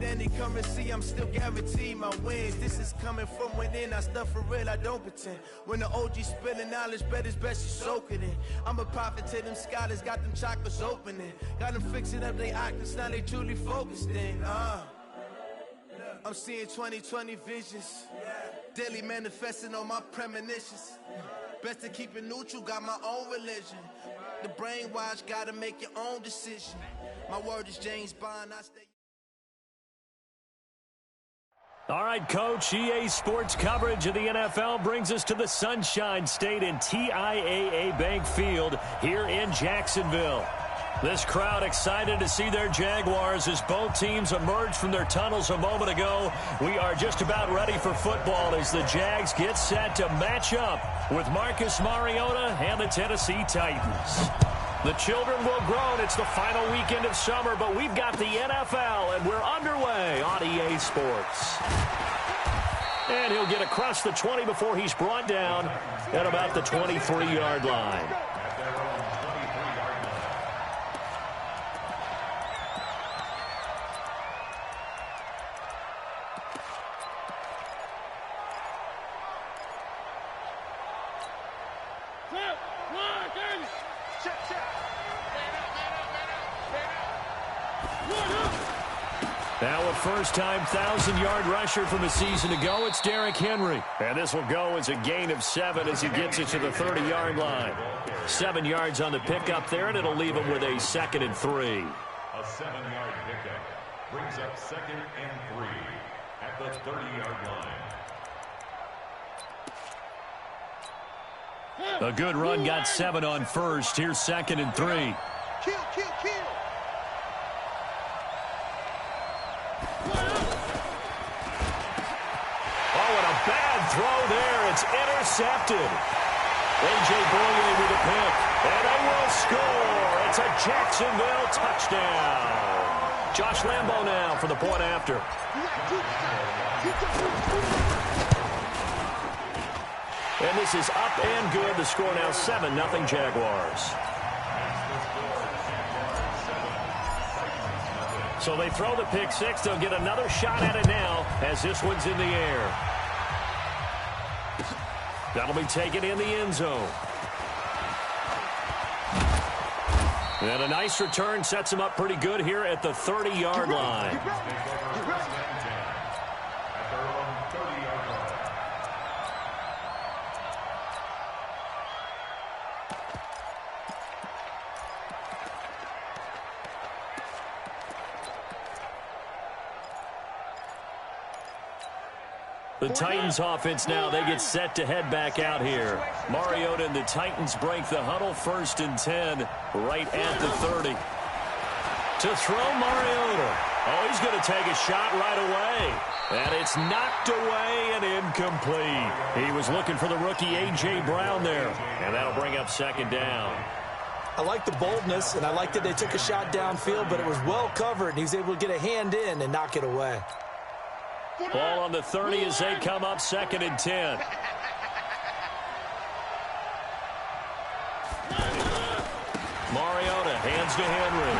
With any currency, I'm still guaranteed my wins. This is coming from within. I stuff for real, I don't pretend. When the OG spilling knowledge, bet it's best you soak it in. I'm a prophet to them scholars, got them chakras opening. Got them fixing up they octaves, now they truly focused in. I'm seeing 2020 visions. Daily manifesting on my premonitions. Best to keep it neutral, got my own religion. The brainwash, gotta make your own decision. My word is James Bond, I stay. All right, Coach, EA Sports coverage of the NFL brings us to the Sunshine State in TIAA Bank Field here in Jacksonville. This crowd excited to see their Jaguars as both teams emerged from their tunnels a moment ago. We are just about ready for football as the Jags get set to match up with Marcus Mariota and the Tennessee Titans. The children will groan. It's the final weekend of summer, but we've got the NFL, and we're underway on EA Sports. And he'll get across the 20 before he's brought down at about the 23-yard line. Now a first-time 1,000-yard rusher from a season ago, it's Derrick Henry. And this will go as a gain of 7 as he gets it to the 30-yard line. 7 yards on the pickup there, and it'll leave him with a 2nd and 3. A 7-yard pickup brings up 2nd and 3 at the 30-yard line. A good run got 7 on first. Here's 2nd and 3. Kill. Bad throw there. It's intercepted. A.J. Bouye with a pick. And they will score. It's a Jacksonville touchdown. Josh Lambo now for the point after. And this is up and good. The score now 7-0 Jaguars. So they throw the pick six. They'll get another shot at it now as this one's in the air. That'll be taken in the end zone. And a nice return sets him up pretty good here at the 30-yard line. The Titans offense now, they get set to head back out here. Mariota and the Titans break the huddle, 1st and 10, right at the 30. To throw Mariota. Oh, he's going to take a shot right away. And it's knocked away and incomplete. He was looking for the rookie A.J. Brown there. And that'll bring up 2nd down. I like the boldness, and I like that they took a shot downfield, but it was well covered, and he's able to get a hand in and knock it away. Ball on the 30 as they come up 2nd and 10. Mariota hands to Henry.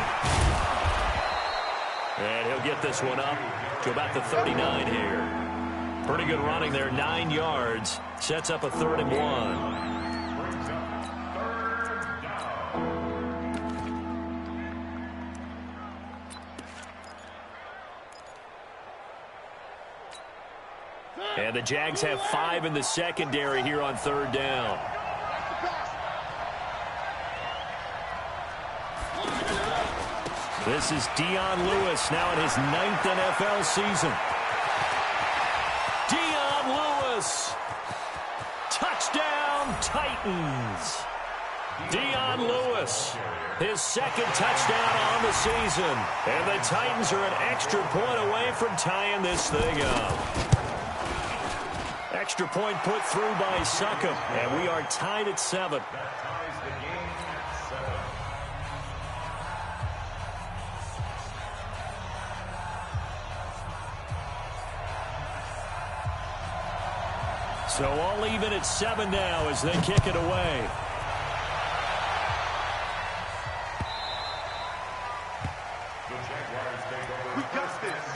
And he'll get this one up to about the 39 here. Pretty good running there, 9 yards. Sets up a 3rd and 1. And the Jags have 5 in the secondary here on 3rd down. This is Dion Lewis now in his 9th NFL season. Dion Lewis. Touchdown, Titans. Dion Lewis, his 2nd touchdown on the season. And the Titans are an extra point away from tying this thing up. Extra point put through by Succop, and we are tied at 7. That ties the game at 7. So all even at 7 now as they kick it away. The Jaguars take over. We got this.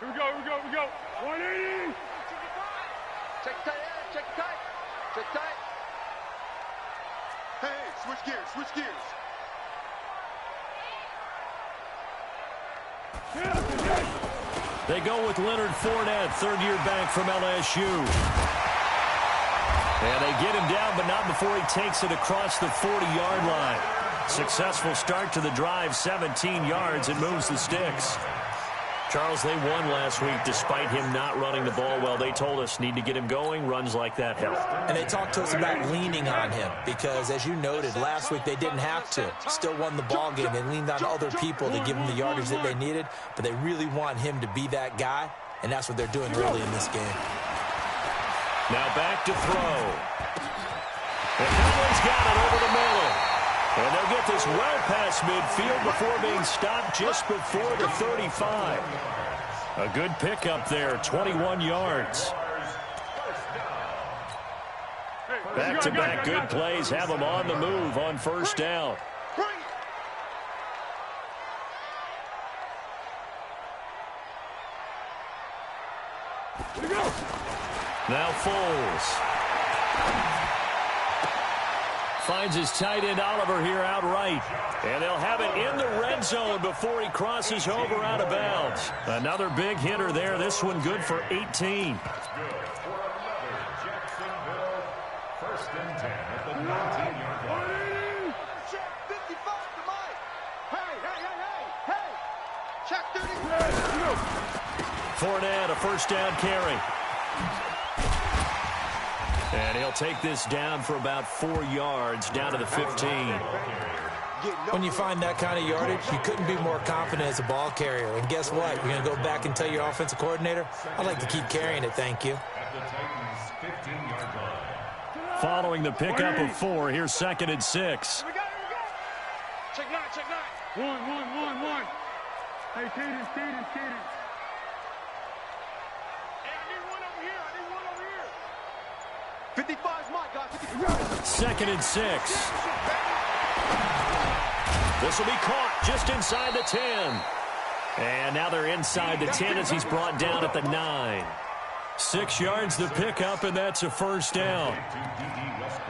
Here we go. 180. Check tight, check tight. Check tight. Hey, switch gears. They go with Leonard Fournette, third-year back from LSU. And they get him down, but not before he takes it across the 40-yard line. Successful start to the drive, 17 yards, and moves the sticks. Charles, they won last week despite him not running the ball well. They told us need to get him going. Runs like that help. And they talked to us about leaning on him because, as you noted, last week they didn't have to. Still won the ball game. They leaned on other people to give them the yardage that they needed, but they really want him to be that guy, and that's what they're doing early in this game. Now back to throw. The Cowboys got it over the middle. And they'll get this well past midfield before being stopped just before the 35. A good pickup there, 21 yards. Back-to-back good plays have them on the move on first down. Now Foles. Finds his tight end Oliver here outright. And they'll have it in the red zone before he crosses over out of bounds. Another big hitter there. This one good for 18. That's good for another Jacksonville. First and 10 at the 19-yard line. Check 55 to Mike. Hey. Check 30. Fournette, a first down carry. And he'll take this down for about 4 yards, down to the 15. When you find that kind of yardage, you couldn't be more confident as a ball carrier. And guess what? You're going to go back and tell your offensive coordinator, I'd like to keep carrying it, thank you. At the Titans' 15-yard line. Following the pickup of 4, here's 2nd and 6. Check nine. One. Hey, Cadence. Hey, I need one over here. 55's Mike, guys. 2nd and 6. This will be caught just inside the 10. And now they're inside the 10 as he's brought down at the 9. 6 yards the pickup, and that's a first down.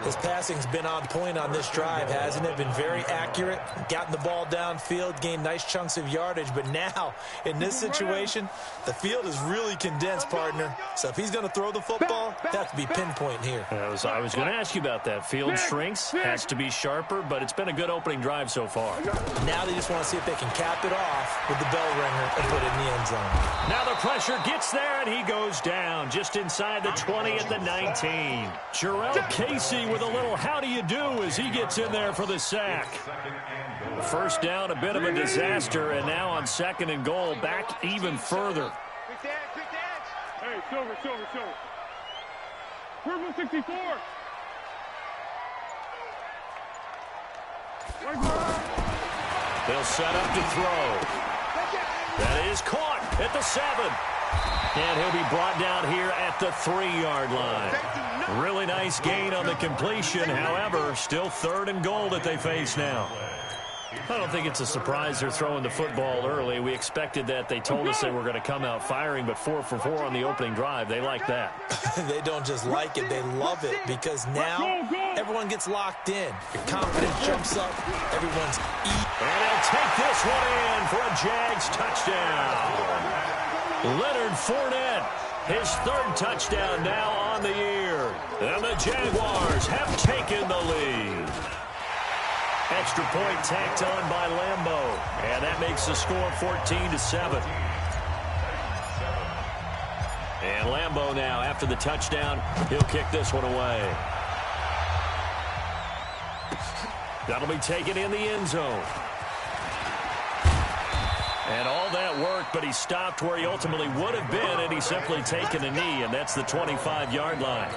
His passing's been on point on this drive, hasn't it? Been very accurate, gotten the ball downfield, gained nice chunks of yardage. But now, in this situation, the field is really condensed, partner. So if he's going to throw the football, they have to be pinpoint here. I was going to ask you about that. Field shrinks, has to be sharper, but it's been a good opening drive so far. Now they just want to see if they can cap it off with the bell ringer and put it in the end zone. Now the pressure gets there, and he goes down just inside the 20 at the 19. Jarrell Casey with a little how do you do as he gets in there for the sack. First down, a bit of a disaster, and now on 2nd and goal, back even further. Hey, Silver. Purple 64. They'll set up to throw. That is caught at the 7. And he'll be brought down here at the 3-yard line. Really nice gain on the completion. However, still 3rd and goal that they face now. I don't think it's a surprise they're throwing the football early. We expected that. They told us they were going to come out firing, but 4 for 4 on the opening drive. They like that. They don't just like it, they love it, because now everyone gets locked in. Your confidence jumps up. Everyone's eating. And they'll take this one in for a Jags touchdown. Leonard Fournette, his 3rd touchdown now on the year. And the Jaguars have taken the lead. Extra point tacked on by Lambeau. And that makes the score 14-7. And Lambeau now, after the touchdown, he'll kick this one away. That'll be taken in the end zone. And all that worked, but he stopped where he ultimately would have been, and he's simply taken a knee, and that's the 25-yard line.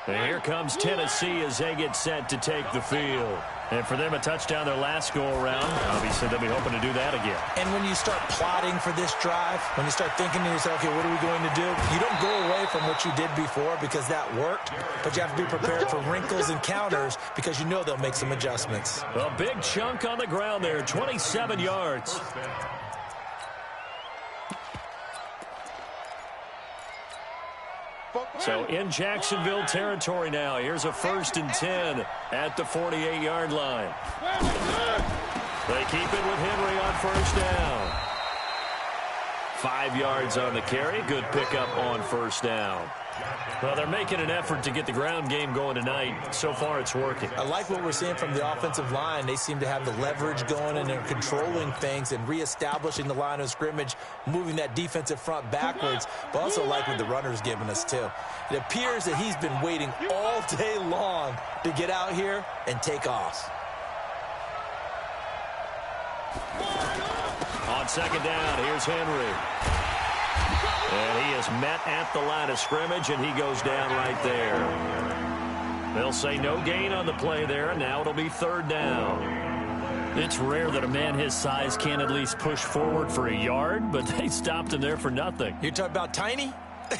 And here comes Tennessee as they get set to take the field. And for them, a touchdown their last go-around. Obviously, they'll be hoping to do that again. And when you start plotting for this drive, when you start thinking to yourself, okay, what are we going to do? You don't go away from what you did before because that worked, but you have to be prepared for wrinkles and counters because you know they'll make some adjustments. A big chunk on the ground there, 27 yards. So in Jacksonville territory now. Here's a 1st and 10 at the 48-yard line. They keep it with Henry on 1st down. 5 yards on the carry. Good pickup on 1st down. Well, they're making an effort to get the ground game going tonight. So far, it's working. I like what we're seeing from the offensive line. They seem to have the leverage going, and they're controlling things and reestablishing the line of scrimmage, moving that defensive front backwards, but also like what the runner's giving us, too. It appears that he's been waiting all day long to get out here and take off. On 2nd down, here's Henry. And he is met at the line of scrimmage, and he goes down right there. They'll say no gain on the play there, and now it'll be 3rd down. It's rare that a man his size can't at least push forward for a yard, but they stopped him there for nothing. You're talking about Tiny?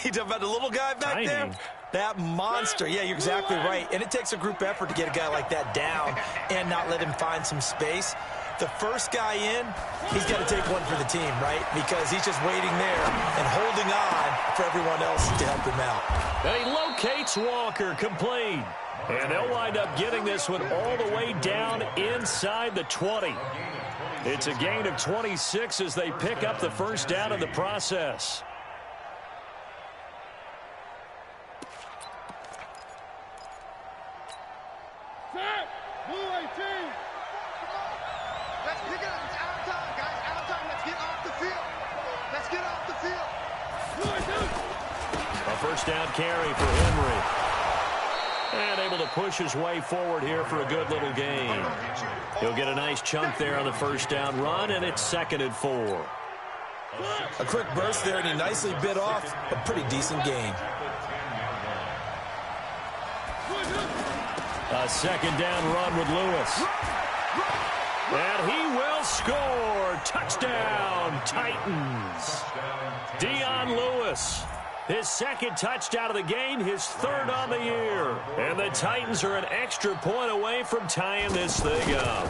You talking about the little guy back there? That monster. Yeah, you're exactly right. And it takes a group effort to get a guy like that down and not let him find some space. The first guy in, he's got to take one for the team, right? Because he's just waiting there and holding on for everyone else to help him out. And he locates Walker, complete. And they'll wind up getting this one all the way down inside the 20. It's a gain of 26 as they pick up the 1st down in the process. A 1st down carry for Henry. And able to push his way forward here for a good little gain. He'll get a nice chunk there on the 1st down run, and it's 2nd and 4. A quick burst there, and he nicely bit off a pretty decent gain. A 2nd down run with Lewis. And he will score. Touchdown, Titans. Dion Lewis. His 2nd touchdown of the game, his 3rd on the year. And the Titans are an extra point away from tying this thing up.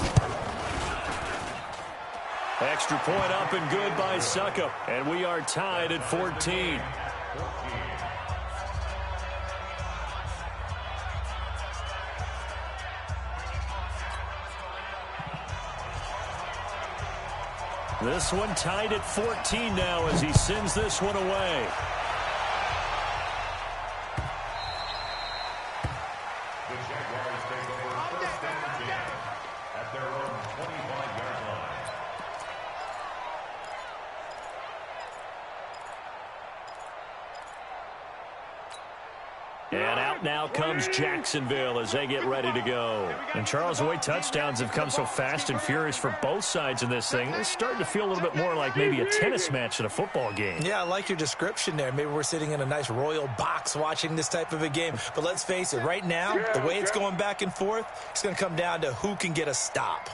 Extra point up and good by Suckup. And we are tied at 14. This one tied at 14 now as he sends this one away. The Jaguars take over 1st and 10 at their own 25-yard line. And out now comes Jacksonville as they get ready to go. And Charles, the way touchdowns have come so fast and furious for both sides in this thing, it's starting to feel a little bit more like maybe a tennis match than a football game. Yeah, I like your description there. Maybe we're sitting in a nice royal box watching this type of a game. But let's face it, right now, the way it's going back and forth, it's going to come down to who can get a stop.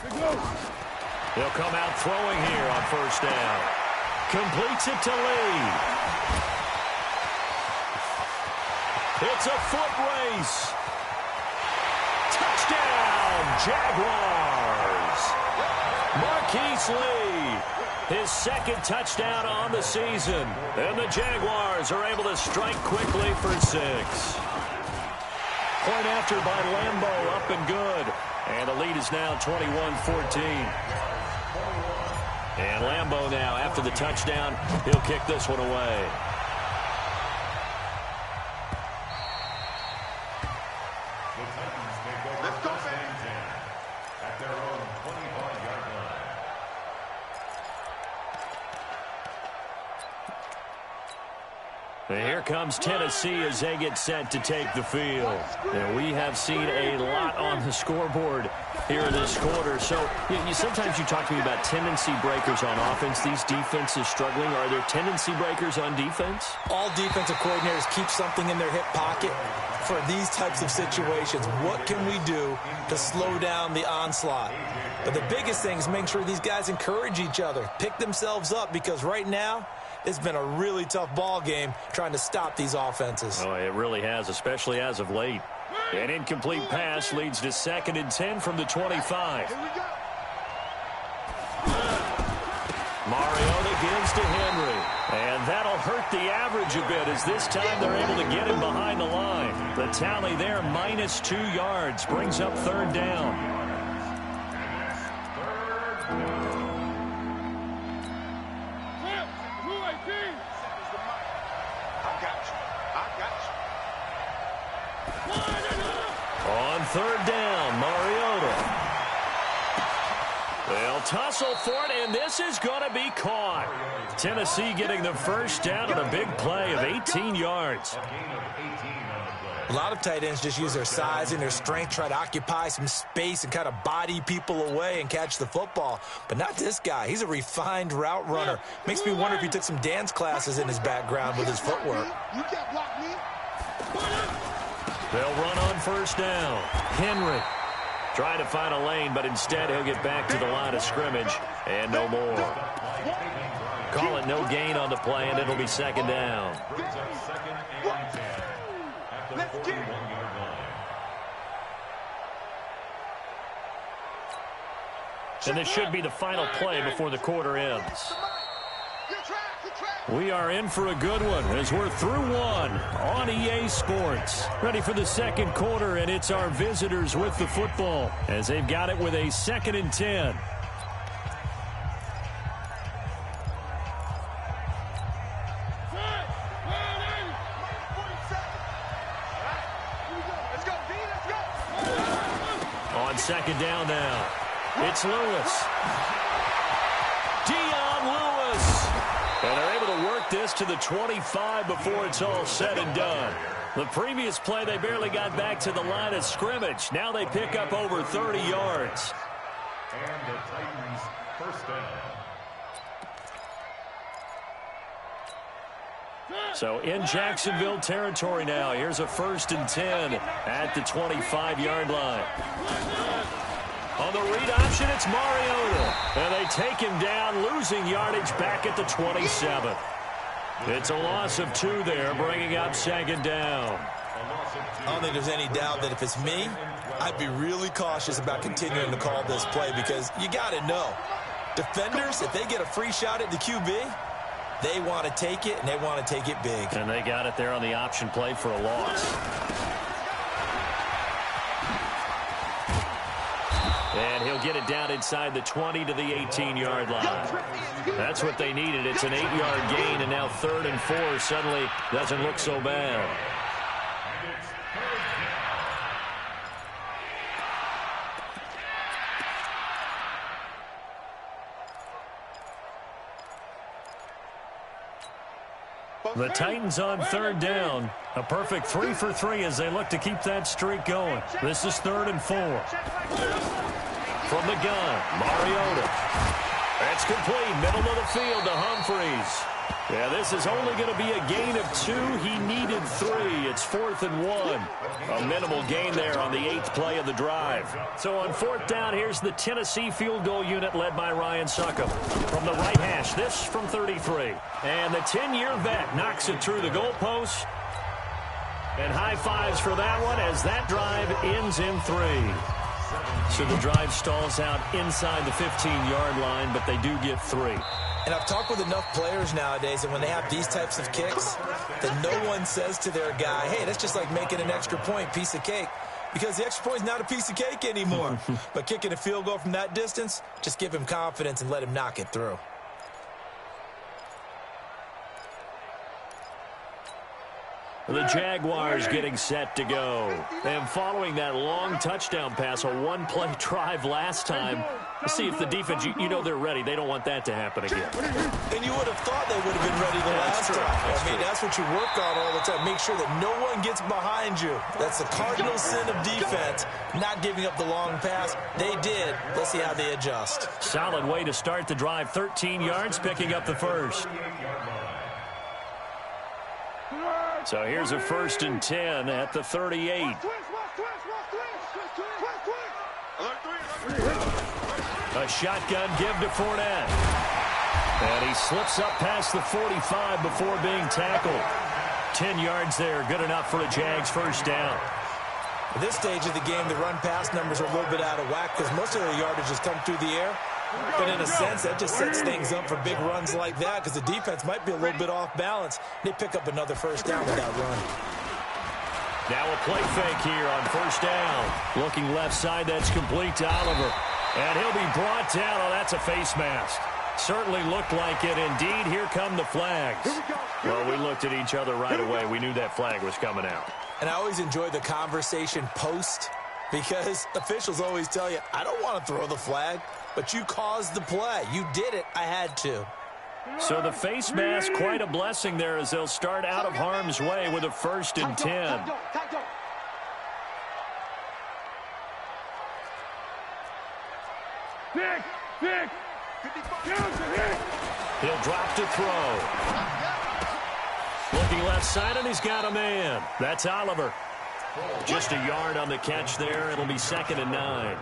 They'll come out throwing here on 1st down. Completes it to Lee. It's a foot race. Touchdown, Jaguars. Marquise Lee, his 2nd touchdown on the season. And the Jaguars are able to strike quickly for 6. Point after by Lambeau, up and good. And the lead is now 21-14. And Lambeau now, after the touchdown, he'll kick this one away. Here comes Tennessee as they get set to take the field. And we have seen a lot on the scoreboard here in this quarter. So sometimes you talk to me about tendency breakers on offense. These defenses struggling. Are there tendency breakers on defense? All defensive coordinators keep something in their hip pocket for these types of situations. What can we do to slow down the onslaught? But the biggest thing is making sure these guys encourage each other, pick themselves up, because right now it's been a really tough ball game trying to stop these offenses. Oh, it really has, especially as of late. An incomplete pass leads to 2nd and 10 from the 25. Mariota gives to Henry. And that'll hurt the average a bit, as this time they're able to get him behind the line. The tally there, -2 yards, brings up 3rd down. On 3rd down, Mariota. They'll tussle for it, and this is going to be caught. Tennessee getting the 1st down on a big play of 18 yards. A lot of tight ends just use their size and their strength, try to occupy some space and kind of body people away and catch the football. But not this guy. He's a refined route runner. Makes me wonder if he took some dance classes in his background with his footwork. You can't block me. They'll run on 1st down. Henry trying to find a lane, but instead he'll get back to the line of scrimmage and no more. Call it no gain on the play, and it'll be 2nd down. And this should be the final play before the quarter ends. We are in for a good one as we're through one on EA Sports. Ready for the 2nd quarter, and it's our visitors with the football as they've got it with a 2nd and 10. On 2nd down now, it's Lewis. And they're able to work this to the 25 before it's all said and done. The previous play, they barely got back to the line of scrimmage. Now they pick up over 30 yards. And the Titans 1st down. So in Jacksonville territory now. Here's a 1st and 10 at the 25-yard line. On the read option, it's Mariota. And they take him down, losing yardage back at the 27. It's a loss of 2 there, bringing up 2nd down. I don't think there's any doubt that if it's me, I'd be really cautious about continuing to call this play, because you got to know, defenders, if they get a free shot at the QB, they want to take it, and they want to take it big. And they got it there on the option play for a loss. And he'll get it down inside the 20 to the 18-yard line. That's what they needed. It's an 8-yard gain, and now 3rd and 4 suddenly doesn't look so bad. The Titans on 3rd down. A perfect 3 for 3 as they look to keep that streak going. This is 3rd and 4. From the gun, Mariota. That's complete. Middle of the field to Humphreys. Yeah, this is only going to be a gain of 2. He needed 3. It's 4th and 1. A minimal gain there on the 8th play of the drive. So on 4th down, here's the Tennessee field goal unit led by Ryan Succop. From the right hash, this from 33. And the 10-year vet knocks it through the goalpost. And high fives for that one as that drive ends in 3. So the drive stalls out inside the 15-yard line, but they do get 3. And I've talked with enough players nowadays that when they have these types of kicks, that no one says to their guy, hey, that's just like making an extra point, piece of cake. Because the extra point is not a piece of cake anymore. But kicking a field goal from that distance, just give him confidence and let him knock it through. The Jaguars getting set to go. And following that long touchdown pass, a one-play drive last time, Let's see if the defense, you know they're ready. They don't want that to happen again. And you would have thought they would have been ready the last time. I mean, that's what you work on all the time. Make sure that no one gets behind you. That's the cardinal sin of defense, not giving up the long pass. They did. Let's see how they adjust. Solid way to start the drive. 13 yards, picking up the first. So here's a 1st and 10 at the 38. A shotgun give to Fournette. And he slips up past the 45 before being tackled. 10 yards there, good enough for a Jags first down. At this stage of the game, the run-pass numbers are a little bit out of whack because most of the yardage has come through the air. But in a sense, that just sets things up for big runs like that because the defense might be a little bit off balance. They pick up another first down with that run. Now a play fake here on first down. Looking left side, that's complete to Oliver. And he'll be brought down. Oh, that's a face mask. Certainly looked like it. Indeed, here come the flags. Well, we looked at each other right away. We knew that flag was coming out. And I always enjoy the conversation post because officials always tell you, I don't want to throw the flag, but you caused the play. You did it. I had to. So the face mask, quite a blessing there as they'll start out of harm's way with a 1st and 10. He'll drop to throw. Looking left side, and he's got a man. That's Oliver. Just a yard on the catch there. It'll be 2nd and 9.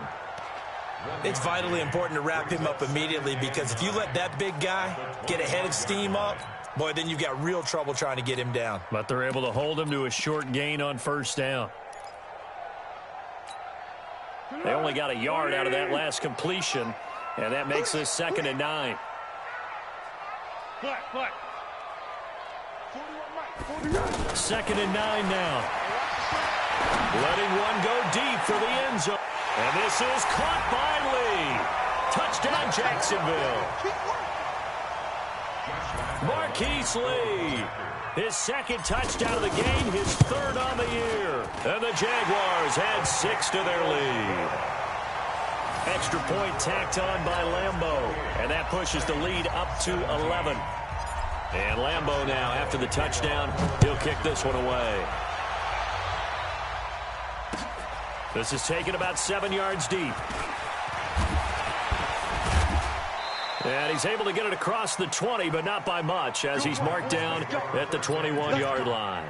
It's vitally important to wrap him up immediately because if you let that big guy get a head of steam up, boy, then you've got real trouble trying to get him down. But they're able to hold him to a short gain on first down. They only got a yard out of that last completion, and that makes this 2nd and 9. Flat. 2nd and 9 now. Letting one go deep for the end zone. And this is caught by Lee. Touchdown, Jacksonville. Marquise Lee. His 2nd touchdown of the game, his 3rd on the year. And the Jaguars add 6 to their lead. Extra point tacked on by Lambeau. And that pushes the lead up to 11. And Lambeau now, after the touchdown, he'll kick this one away. This is taken about 7 yards deep. And he's able to get it across the 20, but not by much, as he's marked down at the 21-yard line.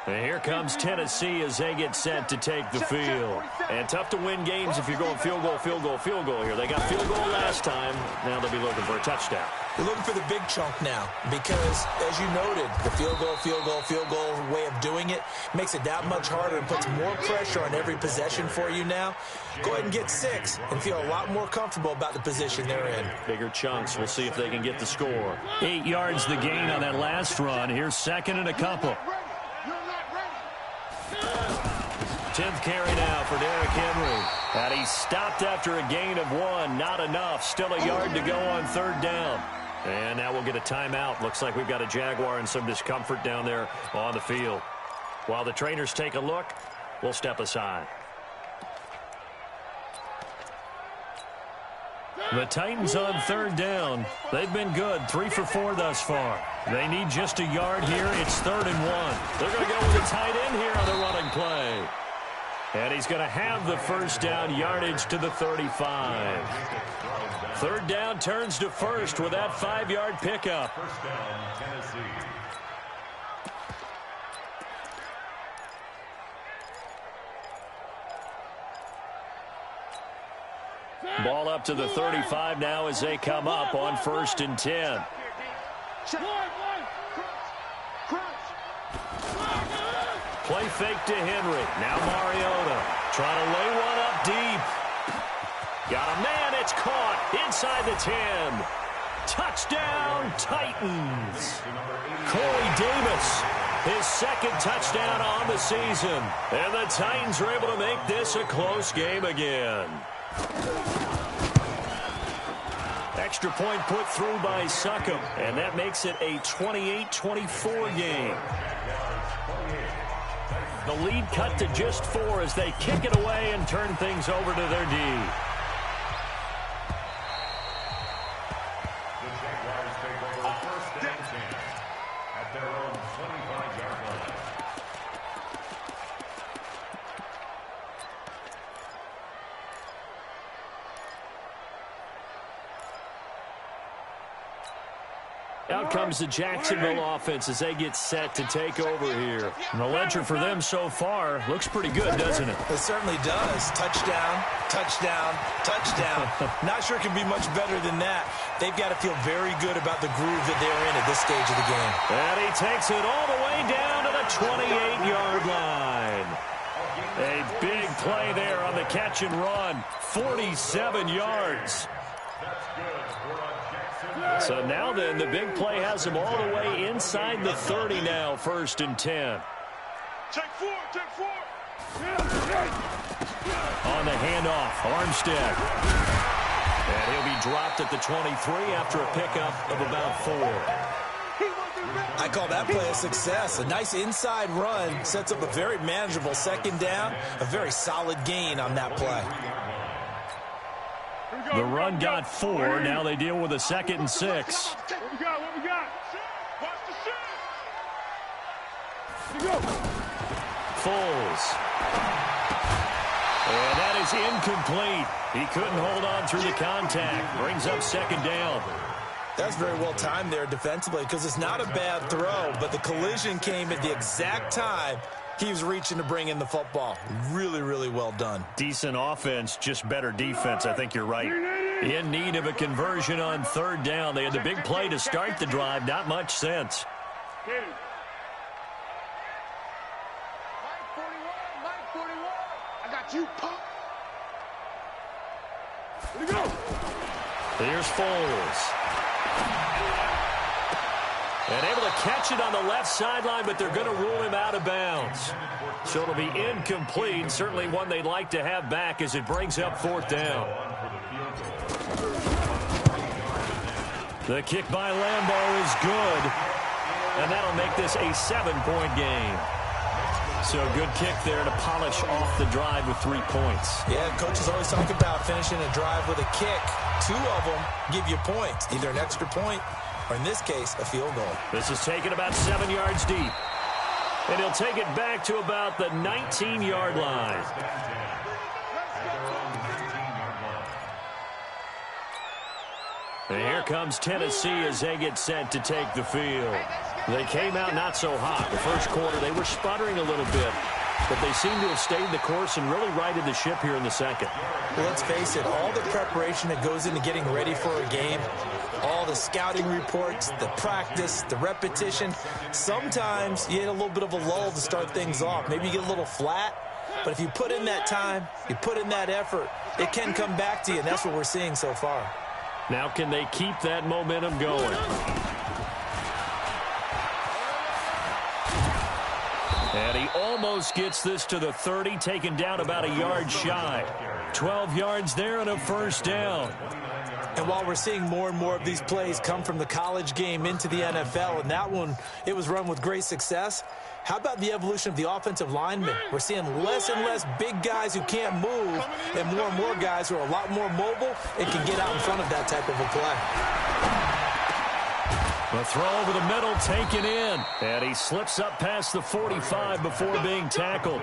And here comes Tennessee as they get set to take the field. And tough to win games if you're going field goal here. They got field goal last time. Now they'll be looking for a touchdown. They're looking for the big chunk now because, as you noted, the field goal way of doing it makes it that much harder and puts more pressure on every possession for you now. Go ahead and get 6 and feel a lot more comfortable about the position they're in. Bigger chunks. We'll see if they can get the score. 8 yards the gain on that last run. Here's 2nd and a couple. 10th carry now for Derrick Henry. And he stopped after a gain of 1. Not enough. Still a yard to go on 3rd down. And now we'll get a timeout. Looks like we've got a Jaguar in some discomfort down there on the field. While the trainers take a look, we'll step aside. The Titans on 3rd down. They've been good. 3 for 4 thus far. They need just a yard here. It's 3rd and 1. They're going to go with a tight end here on the running play. And he's going to have the first down, yardage to the 35. 3rd down turns to 1st with that 5-yard pickup. First down, Tennessee. Ball up to the 35 now as they come up on 1st and 10. Play fake to Henry. Now Mariota trying to lay one up deep. Got a man. It's caught inside the 10. Touchdown, Titans. Corey Davis, his 2nd touchdown on the season. And the Titans are able to make this a close game again. Extra point put through by Succop, and that makes it a 28-24 game. The lead cut to just 4 as they kick it away and turn things over to their D. The Jaguars take over first and 10 at their own 25-yard line. Out comes the Jacksonville offense as they get set to take over here. And the ledger for them so far looks pretty good, doesn't it? It certainly does. Touchdown, touchdown, touchdown. Not sure it can be much better than that. They've got to feel very good about the groove that they're in at this stage of the game. And he takes it all the way down to the 28-yard line. A big play there on the catch and run. 47 yards. So now then, the big play has him all the way inside the 30 now, 1st and 10. Take 4, take 4. On the handoff, Armstead. And he'll be dropped at the 23 after a pickup of about 4. I call that play a success. A nice inside run sets up a very manageable 2nd down. A very solid gain on that play. The run got 4. Now they deal with a 2nd and 6. What we got? What we got? Watch the shit. Here we go. Foles. And that is incomplete. He couldn't hold on through the contact. Brings up 2nd down. That's very well timed there defensively because it's not a bad throw, but the collision came at the exact time he was reaching to bring in the football. Really, really well done. Decent offense, just better defense. I think you're right. In need of a conversion on 3rd down. They had the big play to start the drive. Not much sense. Hit him. Mike 41. I got you, punk. Here we go. Here's Foles. And able to catch it on the left sideline, but they're going to rule him out of bounds. So it'll be incomplete. Certainly one they'd like to have back as it brings up 4th down. The kick by Lambeau is good. And that'll make this a 7-point game. So a good kick there to polish off the drive with 3 points. Yeah, coaches always talk about finishing a drive with a kick. 2 of them give you points, either an extra point or, in this case, a field goal. This is taken about 7 yards deep. And he'll take it back to about the 19-yard line. And here comes Tennessee as they get set to take the field. They came out not so hot. The first quarter, they were sputtering a little bit. But they seem to have stayed the course and really righted the ship here in the second. Well, let's face it, all the preparation that goes into getting ready for a game, all the scouting reports, the practice, the repetition, sometimes you get a little bit of a lull to start things off. Maybe you get a little flat, but if you put in that time, you put in that effort, it can come back to you, and that's what we're seeing so far. Now can they keep that momentum going? And he almost gets this to the 30, taken down about a yard shy. 12 yards there and a 1st down. And while we're seeing more and more of these plays come from the college game into the NFL, and that one, it was run with great success, how about the evolution of the offensive linemen? We're seeing less and less big guys who can't move and more guys who are a lot more mobile and can get out in front of that type of a play. The throw over the middle taken in. And he slips up past the 45 before being tackled.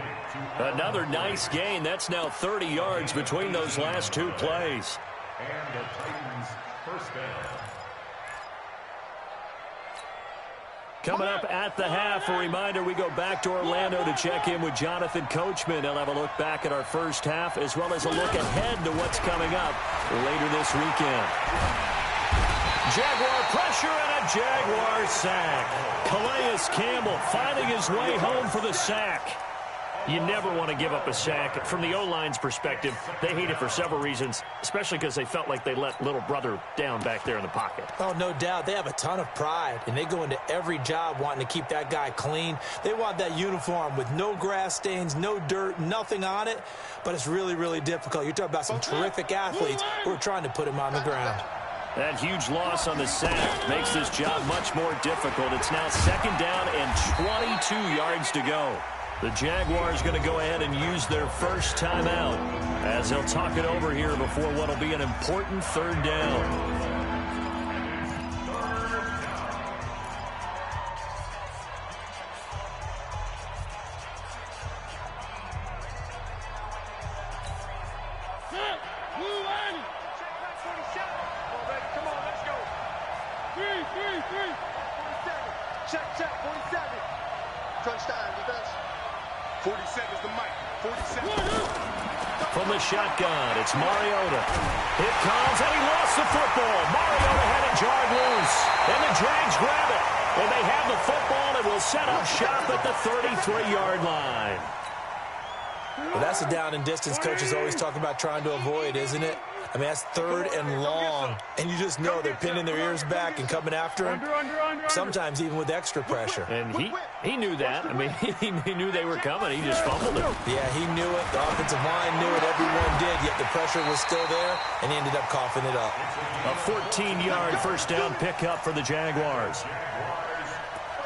Another nice gain. That's now 30 yards between those last 2 plays. And the Titans' 1st down. Coming up at the half, a reminder, we go back to Orlando to check in with Jonathan Coachman. He'll have a look back at our first half as well as a look ahead to what's coming up later this weekend. Jaguar pressure and a Jaguar sack. Calais Campbell finding his way home for the sack. You never want to give up a sack. From the O-line's perspective, they hate it for several reasons, especially because they felt like they let little brother down back there in the pocket. Oh, no doubt. They have a ton of pride, and they go into every job wanting to keep that guy clean. They want that uniform with no grass stains, no dirt, nothing on it, but it's really, really difficult. You're talking about some terrific athletes who are trying to put him on the ground. That huge loss on the sack makes this job much more difficult. It's now 2nd down and 22 yards to go. The Jaguars going to go ahead and use their first timeout as they'll talk it over here before what will be an important third down. From the shotgun, it's Mariota. It comes, and he lost the football. Mariota had it jarred loose, and the Jags grab it. And they have the football and will set up shop at the 33-yard line. Well, that's a down and distance coaches always talk about trying to avoid, isn't it? I mean, that's 3rd and long, and you just know they're pinning their ears back and coming after him, sometimes even with extra pressure. And he knew that. I mean, he knew they were coming. He just fumbled it. Yeah, he knew it. The offensive line knew it. Everyone did, yet the pressure was still there, and he ended up coughing it up. A 14-yard first down pickup for the Jaguars.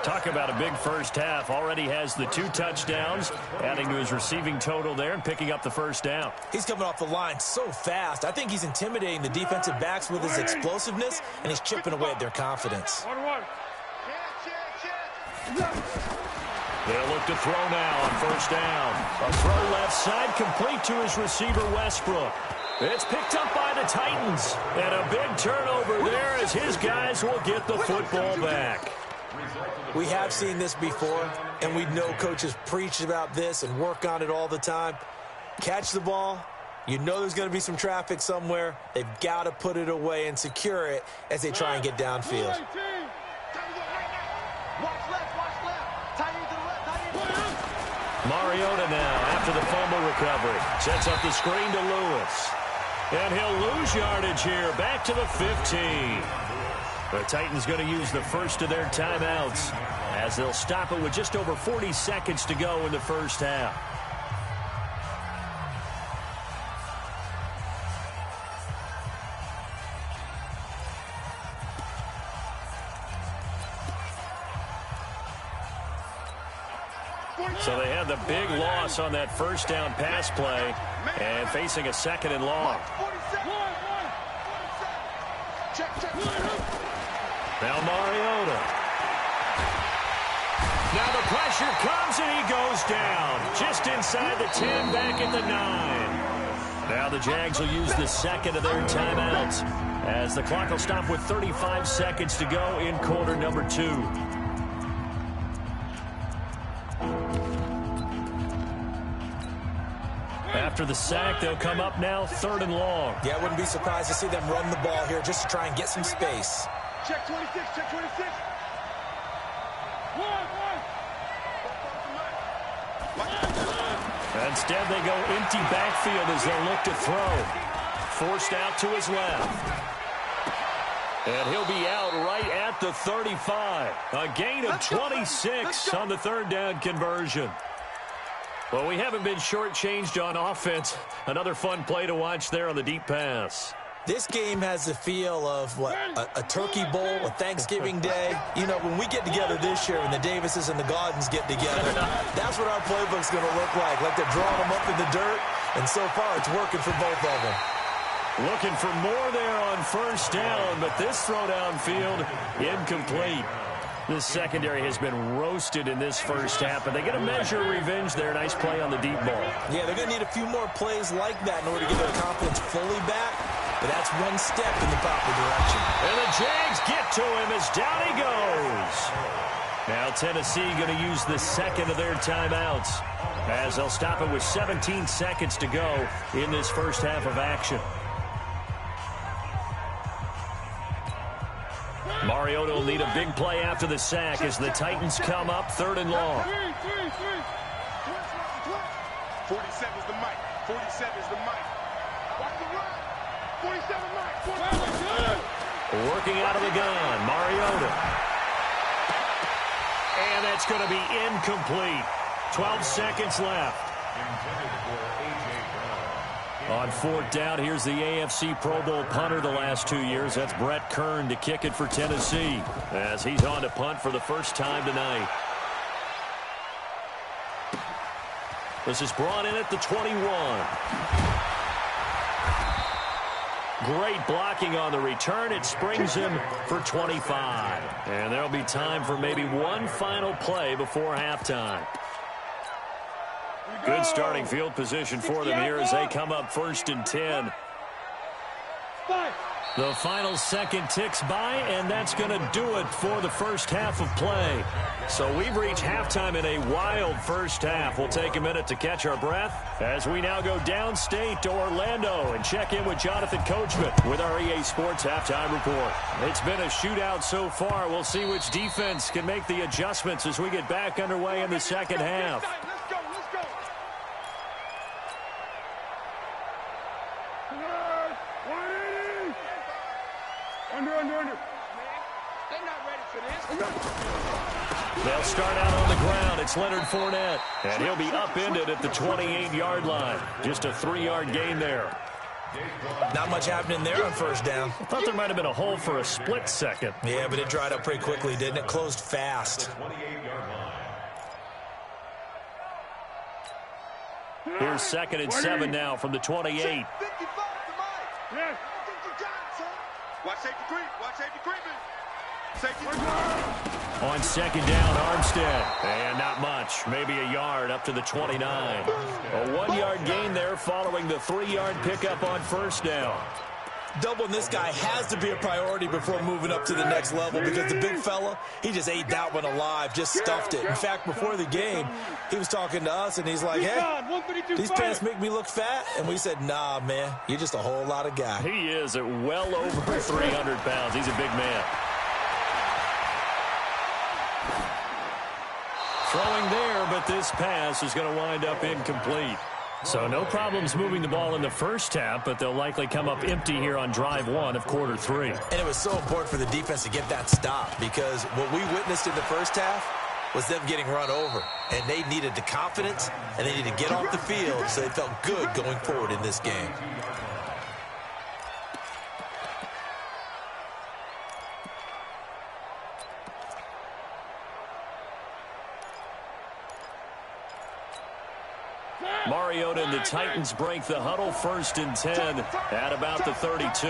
Talk about a big first half. Already has the 2 touchdowns, adding to his receiving total there and picking up the first down. He's coming off the line so fast. I think he's intimidating the defensive backs with his explosiveness, and he's chipping away at their confidence. They'll look to throw now on first down. A throw left side complete to his receiver, Westbrook. It's picked up by the Titans. And a big turnover there as his guys will get the football back. We have seen this before, and we know coaches preach about this and work on it all the time. Catch the ball. You know there's going to be some traffic somewhere. They've got to put it away and secure it as they try and get downfield. Mariota now after the fumble recovery. Sets up the screen to Lewis. And he'll lose yardage here. Back to the 15. The Titans going to use the first of their timeouts as they'll stop it with just over 40 seconds to go in the first half. So they had the big loss on that first down pass play and facing a 2nd and long. Now Mariota. Now the pressure comes and he goes down. Just inside the 10, back at the 9. Now the Jags will use the 2nd of their timeouts as the clock will stop with 35 seconds to go in quarter number 2. After the sack, they'll come up now 3rd and long. Yeah, I wouldn't be surprised to see them run the ball here just to try and get some space. Check 26, check 26. Instead, they go empty backfield as they'll look to throw. Forced out to his left. And he'll be out right at the 35. A gain of 26 on the 3rd down conversion. Well, we haven't been shortchanged on offense. Another fun play to watch there on the deep pass. This game has the feel of, what, a turkey bowl, a Thanksgiving day. You know, when we get together this year and the Davises and the Gaudens get together, that's what our playbook's going to look like they're drawing them up in the dirt, and so far it's working for both of them. Looking for more there on first down, but this throw downfield incomplete. This secondary has been roasted in this first half, but they get a measure of revenge there. Nice play on the deep ball. Yeah, they're going to need a few more plays like that in order to get their confidence fully back, but that's one step in the proper direction. And the Jags get to him as down he goes. Now Tennessee going to use the 2nd of their timeouts as they'll stop it with 17 seconds to go in this first half of action. Mariota will need a big play after the sack as the Titans come up 3rd and long. 47 is the mic. 47 is the mic. Watch the run. 47 mic. Working out of the gun, Mariota. And that's going to be incomplete. 12 seconds left. On 4th down, here's the AFC Pro Bowl punter the last 2 years. That's Brett Kern to kick it for Tennessee as he's on to punt for the first time tonight. This is brought in at the 21. Great blocking on the return. It springs him for 25. And there'll be time for maybe one final play before halftime. Good starting field position for them here as they come up 1st and 10. The final second ticks by, and that's going to do it for the first half of play. So we've reached halftime in a wild first half. We'll take a minute to catch our breath as we now go downstate to Orlando and check in with Jonathan Coachman with our EA Sports Halftime Report. It's been a shootout so far. We'll see which defense can make the adjustments as we get back underway in the second half. They'll start out on the ground. It's Leonard Fournette, and he'll be upended at the 28-yard line. Just a 3-yard gain there. Not much happening there on first down. I thought there might have been a hole for a split second. Yeah, but it dried up pretty quickly, didn't it? Closed fast. Here's 2nd and 7 now from the 28. Watch safety creep. Watch safety creeping. Safety. On 2nd down, Armstead. And not much. Maybe a yard up to the 29. A 1-yard gain there following the 3-yard pickup on first down. Doubling this guy has to be a priority before moving up to the next level because the big fella, he just ate that one alive, just stuffed it. In fact, before the game, he was talking to us, and he's like, hey, these pants make me look fat. And we said, nah, man, you're just a whole lot of guy. He is at well over 300 pounds. He's a big man. Throwing there, but this pass is going to wind up incomplete. So no problems moving the ball in the first half, but they'll likely come up empty here on drive 1 of quarter 3. And it was so important for the defense to get that stop because what we witnessed in the first half was them getting run over. And they needed the confidence, and they needed to get off the field so they felt good going forward in this game. Mariota and the Titans break the huddle 1st and 10 at about the 32.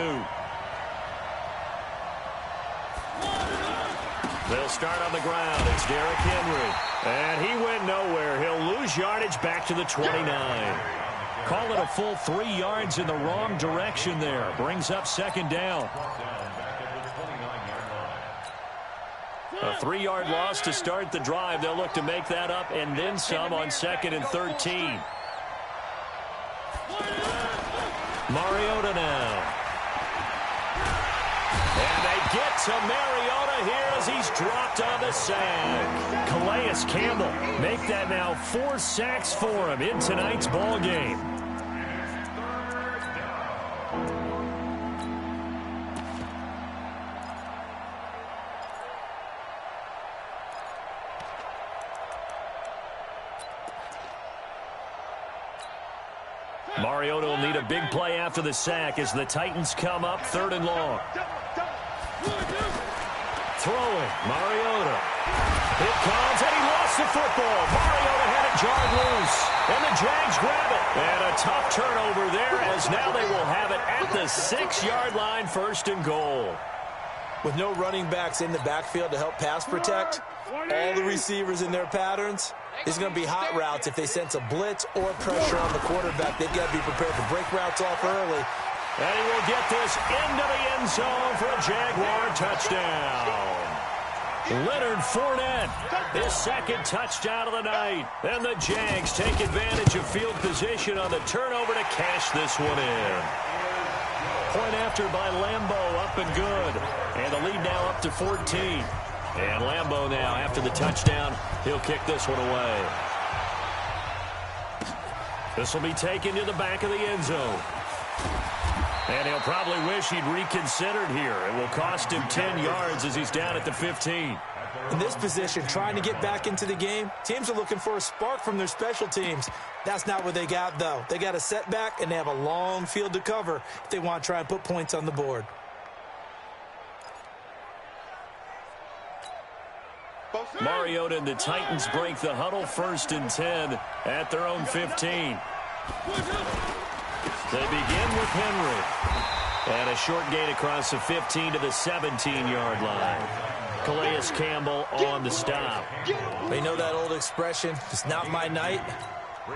They'll start on the ground. It's Derrick Henry. And he went nowhere. He'll lose yardage back to the 29. Call it a full 3 yards in the wrong direction there. Brings up 2nd down. A 3-yard loss to start the drive. They'll look to make that up and then some on 2nd and 13. Mariota now. And they get to Mariota here as he's dropped on the sack. Calais Campbell make that now 4 sacks for him in tonight's ball game. Mariota will need a big play after the sack as the Titans come up 3rd and long. Throwing, Mariota. It comes, and he lost the football. Mariota had it jarred loose, and the Jags grab it. And a tough turnover there as now they will have it at the 6-yard line, 1st and goal. With no running backs in the backfield to help pass protect, all the receivers in their patterns, it's going to be hot routes if they sense a blitz or pressure on the quarterback. They've got to be prepared to break routes off early. And he will get this into the end zone for a Jaguar touchdown. Leonard Fournette, his 2nd touchdown of the night. And the Jags take advantage of field position on the turnover to cash this one in. Point after by Lambeau, up and good. And the lead now up to 14. And Lambeau now, after the touchdown, he'll kick this one away. This will be taken to the back of the end zone. And he'll probably wish he'd reconsidered here. It will cost him 10 yards as he's down at the 15. In this position, trying to get back into the game, teams are looking for a spark from their special teams. That's not what they got, though. They got a setback, and they have a long field to cover if they want to try and put points on the board. Mariota and the Titans break the huddle, 1st and 10 at their own 15. They begin with Henry. And a short gain across the 15 to the 17-yard line. Calais Campbell on the stop. They know that old expression, it's not my night.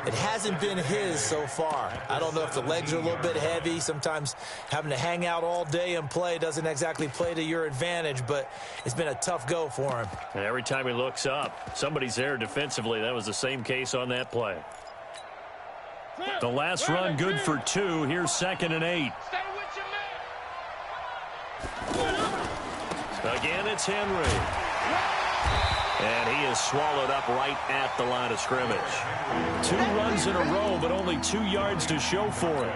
It hasn't been his so far. I don't know if the legs are a little bit heavy. Sometimes having to hang out all day and play doesn't exactly play to your advantage, but it's been a tough go for him. And every time he looks up, somebody's there defensively. That was the same case on that play. The last run good for 2. Here's 2nd and 8. Again, it's Henry. And he is swallowed up right at the line of scrimmage. 2 runs in a row, but only 2 yards to show for it.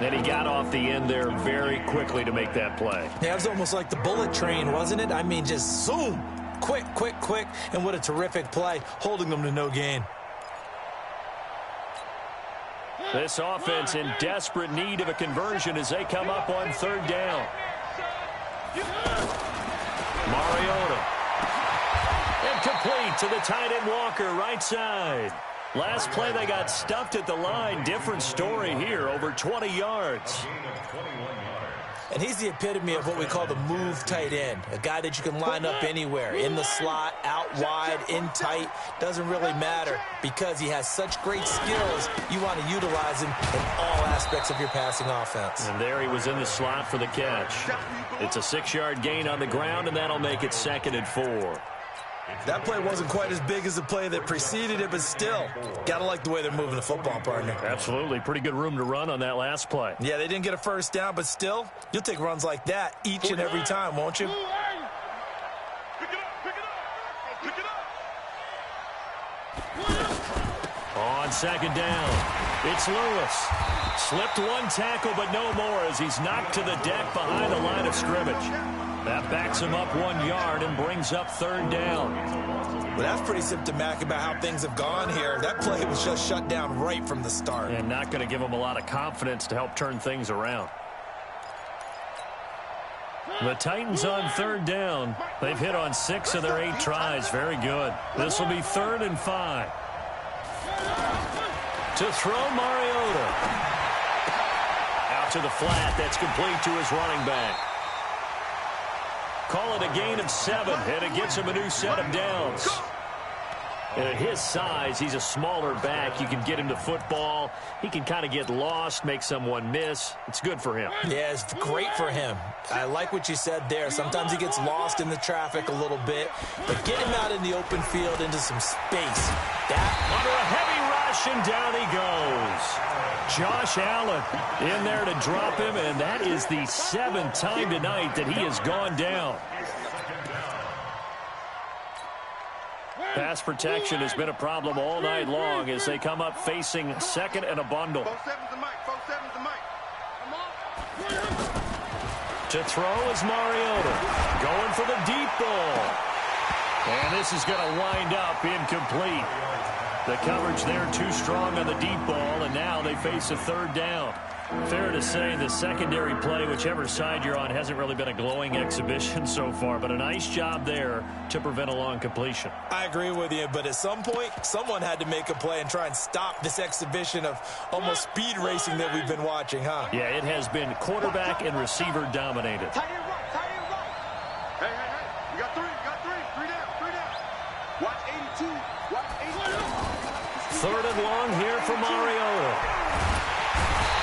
And he got off the end there very quickly to make that play. Yeah, it was almost like the bullet train, wasn't it? I mean, just zoom. Quick, quick, quick. And what a terrific play, holding them to no gain. This offense in desperate need of a conversion as they come up on 3rd down. Mariota. Incomplete to the tight end Walker, right side. Last play they got stuffed at the line. Different story here, over 20 yards. And he's the epitome of what we call the move tight end. A guy that you can line up anywhere. In the slot, out wide, in tight. Doesn't really matter because he has such great skills. You want to utilize him in all aspects of your passing offense. And there he was in the slot for the catch. It's a 6-yard gain on the ground, and that'll make it 2nd and 4. That play wasn't quite as big as the play that preceded it, but still, gotta like the way they're moving the football, partner. Absolutely. Pretty good room to run on that last play. Yeah, they didn't get a 1st down, but still, you'll take runs like that each and every time, won't you? Pick it up, pick it up, pick it up. On 2nd down, it's Lewis. Slipped 1 tackle, but no more as he's knocked to the deck behind the line of scrimmage. That backs him up 1 yard and brings up 3rd down. Well, that's pretty symptomatic about how things have gone here. That play was just shut down right from the start. And not going to give him a lot of confidence to help turn things around. The Titans on 3rd down. They've hit on 6 of their 8 tries. Very good. This will be 3rd and 5. To throw Mariota. Out to the flat. That's complete to his running back. Call it a gain of 7, and it gets him a new set of downs. And at his size, he's a smaller back. You can get him to football. He can kind of get lost, make someone miss. It's good for him. Yeah, it's great for him. I like what you said there. Sometimes he gets lost in the traffic a little bit, but get him out in the open field into some space. That under a heavy rush, and down he goes. Josh Allen in there to drop him, and that is the 7th time tonight that he has gone down. Pass protection has been a problem all night long as they come up facing 2nd and a bundle. 4-7's the mic, 4-7's the mic. To throw is Mariota. Going for the deep ball. And this is going to wind up incomplete. The coverage there too strong on the deep ball, and now they face a 3rd down. Fair to say the secondary play, whichever side you're on, hasn't really been a glowing exhibition so far, but a nice job there to prevent a long completion. I agree with you, but at some point, someone had to make a play and try and stop this exhibition of almost speed racing that we've been watching, huh? Yeah, it has been quarterback and receiver dominated. Tight end right, tight end right. Hey, hey, hey, you got 3 down, 3 down. Watch 82, watch 82. 3rd and long here for Mariota.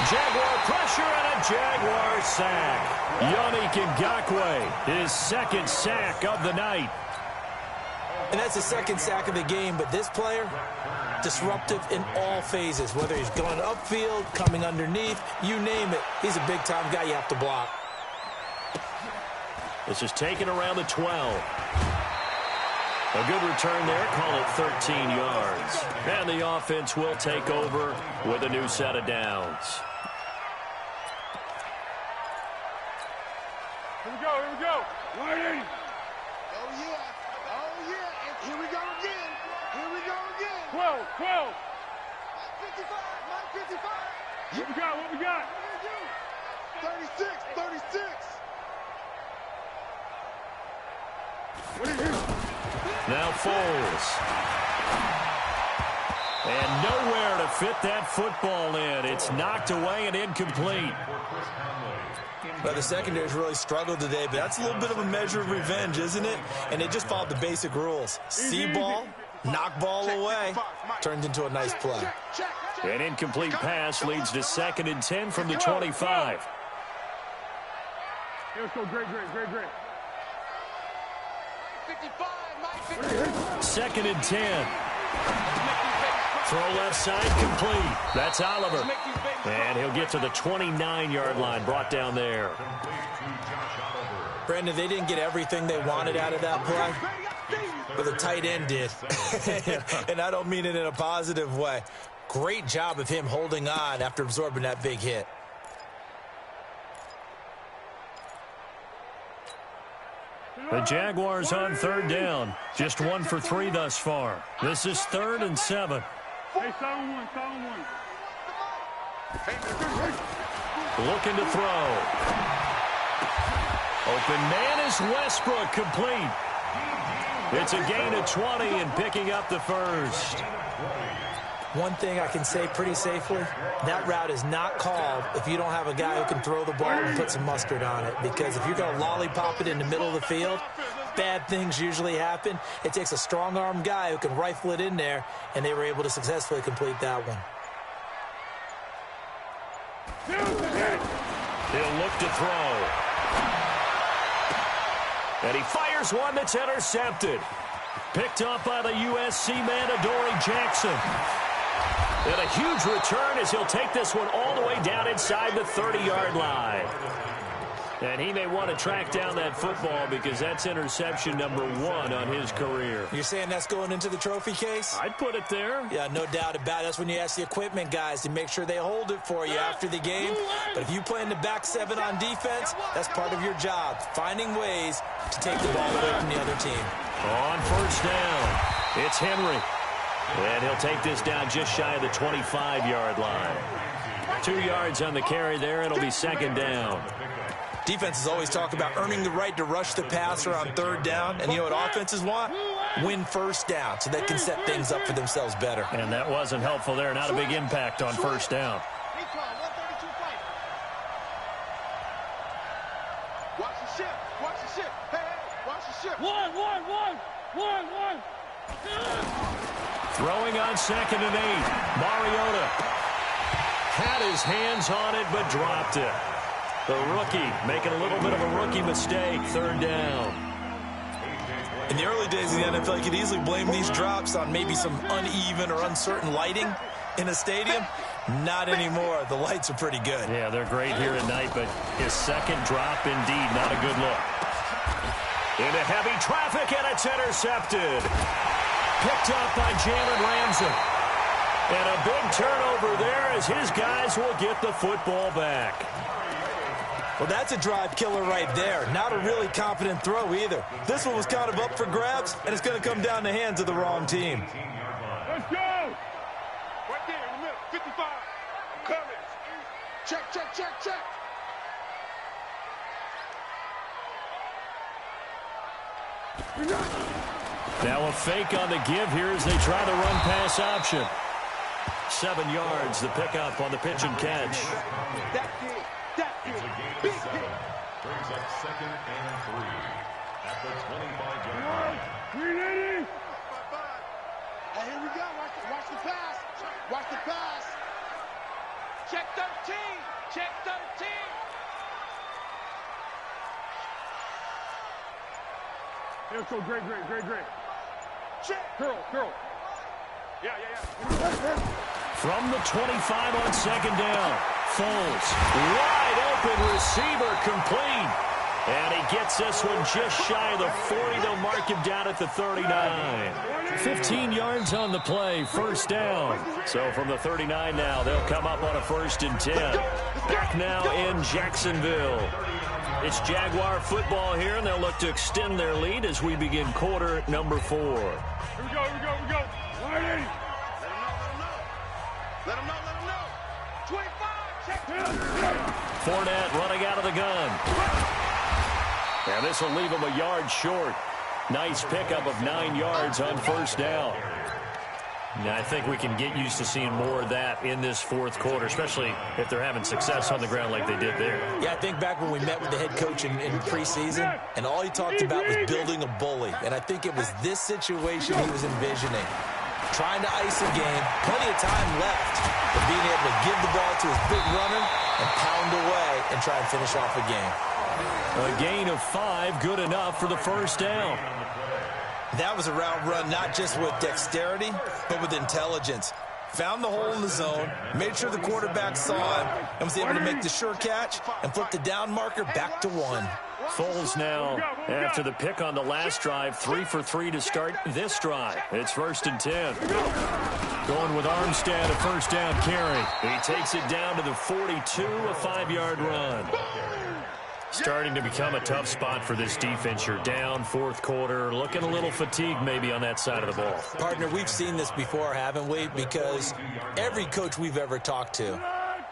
Jaguar pressure and a Jaguar sack. Yannick Ngakoue, his 2nd sack of the night. And that's the 2nd sack of the game, but this player, disruptive in all phases, whether he's going upfield, coming underneath, you name it. He's a big-time guy you have to block. This is taken around the 12. A good return there, call it 13 yards. And the offense will take over with a new set of downs. Here we go. 180. Oh, yeah. And here we go again. 12. 55. What we got? 36. What is it? Now Foles. And nowhere to fit that football in. It's knocked away and incomplete. Well, the secondary's really struggled today, but that's a little bit of a measure of revenge, isn't it? And they just followed the basic rules. See ball, knock ball away, turned into a nice play. An incomplete pass leads to 2nd and 10 from the 25. Let's go, great. 2nd and 10. Throw left side complete. That's Oliver. And he'll get to the 29-yard line, brought down there. Brandon, they didn't get everything they wanted out of that play, but the tight end did. And I don't mean it in a positive way. Great job of him holding on after absorbing that big hit. The Jaguars on 3rd down. Just 1 for 3 thus far. This is 3rd and 7. Hey, solid one. Looking to throw. Open man is Westbrook, complete. It's a gain of 20 and picking up the first. One thing I can say pretty safely, that route is not called if you don't have a guy who can throw the ball and put some mustard on it. Because if you're going to lollipop it in the middle of the field, bad things usually happen. It takes a strong-arm guy who can rifle it in there, and they were able to successfully complete that one. He'll look to throw. And he fires one that's intercepted. Picked up by the USC man, Adoree Jackson. And a huge return as he'll take this one all the way down inside the 30-yard line. And he may want to track down that football because that's interception number 1 on his career. You're saying that's going into the trophy case? I'd put it there. Yeah, no doubt about it. That's when you ask the equipment guys to make sure they hold it for you after the game. But if you play in the back 7 on defense, that's part of your job, finding ways to take the ball away from the other team. On 1st down, it's Henry. And he'll take this down just shy of the 25-yard line. 2 yards on the carry there. It'll be 2nd down. Defenses always talk about earning the right to rush the passer on 3rd down. And you know what offenses want? Win 1st down so they can set things up for themselves better. And that wasn't helpful there. Not a big impact on 1st down. Watch the ship. Hey, watch the ship. One. Throwing on 2nd and 8. Mariota had his hands on it but dropped it. The rookie making a little bit of a rookie mistake. 3rd down. In the early days of the NFL, you could easily blame these drops on maybe some uneven or uncertain lighting in a stadium. Not anymore. The lights are pretty good. Yeah, they're great here at night, but his 2nd drop, indeed, not a good look. Into heavy traffic, and it's intercepted. Picked up by Jalen Ramsey. And a big turnover there as his guys will get the football back. Well, that's a drive killer right there. Not a really confident throw either. This one was kind of up for grabs, and it's going to come down the hands of the wrong team. Let's go. Right there in the middle. 55. I'm coming. Check. Now a fake on the give here as they try the run-pass option. 7 yards, the pickup on the pitch and catch. That kid. Big hit. Brings up 2nd and 3 at the 25-yard line. 380. Hey, here we go. Watch the pass. Watch the pass. Check 13. Let's go, great. Check. Girl. Yeah. From the 25 on 2nd down. Foles, wide open receiver, complete. And he gets this one just shy of the 40. They'll mark him down at the 39. 15 yards on the play, 1st down. So from the 39 now, they'll come up on a 1st and 10. Back now in Jacksonville. It's Jaguar football here, and they'll look to extend their lead as we begin quarter number 4. Here we go. 180. Let him know. 25. Check. Fournette running out of the gun. And this will leave him a yard short. Nice pickup of 9 yards on first down. Now, I think we can get used to seeing more of that in this fourth quarter, especially if they're having success on the ground like they did there. Yeah, I think back when we met with the head coach in preseason, and all he talked about was building a bully. And I think it was this situation he was envisioning. Trying to ice a game, plenty of time left, but being able to give the ball to his big runner and pound away and try and finish off a game. A gain of 5, good enough for the first down. That was a route run not just with dexterity, but with intelligence. Found the hole in the zone, made sure the quarterback saw him, and was able to make the sure catch and flip the down marker back to 1. Foles now, after the pick on the last drive, 3 for 3 to start this drive. It's 1st and 10. Going with Armstead, a first down carry. He takes it down to the 42, a 5-yard run. Starting to become a tough spot for this defense. You're down fourth quarter, looking a little fatigued maybe on that side of the ball. Partner, we've seen this before, haven't we? Because every coach we've ever talked to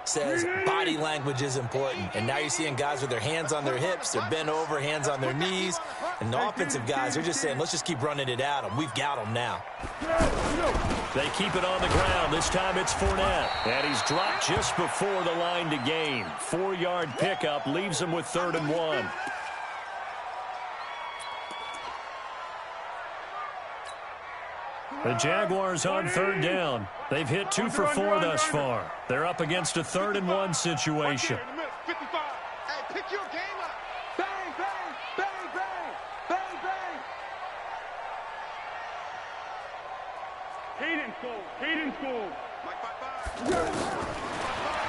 says body language is important. And now you're seeing guys with their hands on their hips, they're bent over, hands on their knees. And the offensive guys, they're just saying, let's just keep running it at them. We've got them now. They keep it on the ground. This time it's Fournette. And he's dropped just before the line to gain. 4-yard pickup leaves him with 3rd and 1. The Jaguars on 3rd down. They've hit 2 for 4 thus far. They're up against a 3rd and 1 situation. Hey, pick your game up. Bang, bang, bang, bang, bang, bang. Hayden School. Mike 5-5.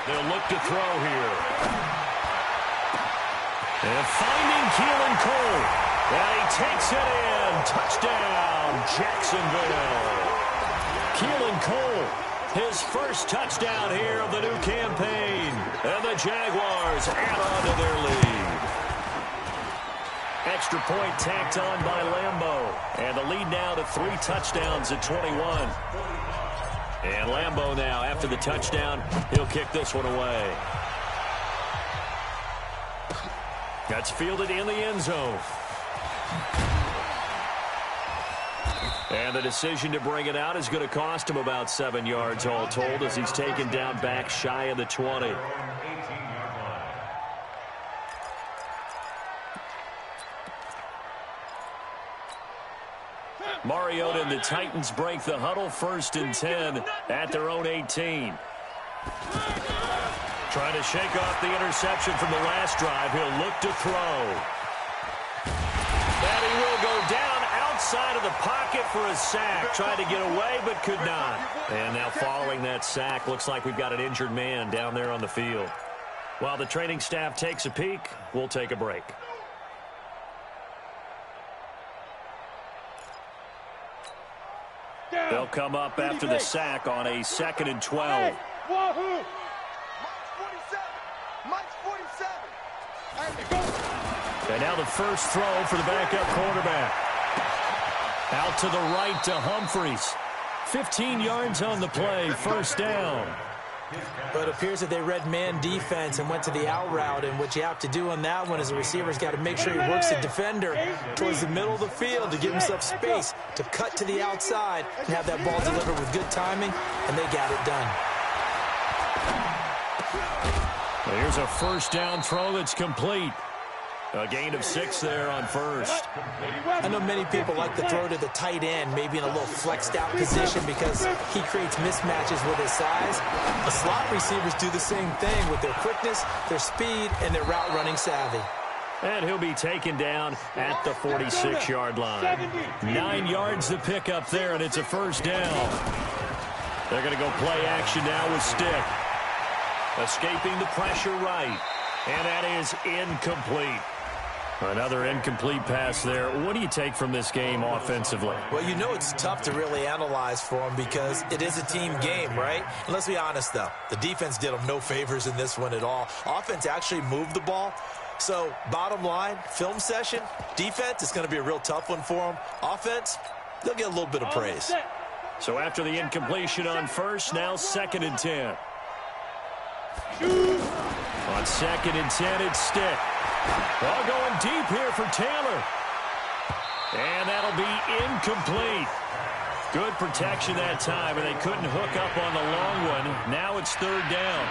They'll look to throw here. And finding Keelan Cole. And he takes it in. Touchdown, Jacksonville. Keelan Cole, his first touchdown here of the new campaign. And the Jaguars add on to their lead. Extra point tacked on by Lambeau. And the lead now to 3 touchdowns at 21. And Lambeau now, after the touchdown, he'll kick this one away. That's fielded in the end zone. And the decision to bring it out is going to cost him about 7 yards all told as he's taken down back shy of the 20. Mariota and the Titans break the huddle, 1st and 10 at their own 18. Trying to shake off the interception from the last drive. He'll look to throw. And he will go down outside of the pocket for a sack. Tried to get away, but could not. And now following that sack, looks like we've got an injured man down there on the field. While the training staff takes a peek, we'll take a break. They'll come up after the sack on a 2nd and 12. Mike's 47. And now the first throw for the backup quarterback. Out to the right to Humphries. 15 yards on the play, 1st down. But it appears that they read man defense and went to the out route, and what you have to do on that one is the receiver's got to make sure he works the defender towards the middle of the field to give himself space to cut to the outside and have that ball delivered with good timing, and they got it done. Here's a 1st down throw that's complete. A gain of 6 there on 1st. I know many people like to throw to the tight end, maybe in a little flexed out position because he creates mismatches with his size. The slot receivers do the same thing with their quickness, their speed, and their route running savvy. And he'll be taken down at the 46-yard line. 9 yards to pick up there, and it's a 1st down. They're going to go play action now with Stick. Escaping the pressure right. And that is incomplete. Another incomplete pass there. What do you take from this game offensively? Well, you know it's tough to really analyze for them because it is a team game, right? And let's be honest, though. The defense did them no favors in this one at all. Offense actually moved the ball. So, bottom line, film session, defense is going to be a real tough one for them. Offense, they'll get a little bit of praise. So after the incompletion on 1st, now 2nd and 10. On 2nd and 10, it's Stick. Ball going deep here for Taylor. And that'll be incomplete. Good protection that time, and they couldn't hook up on the long one. Now it's third down.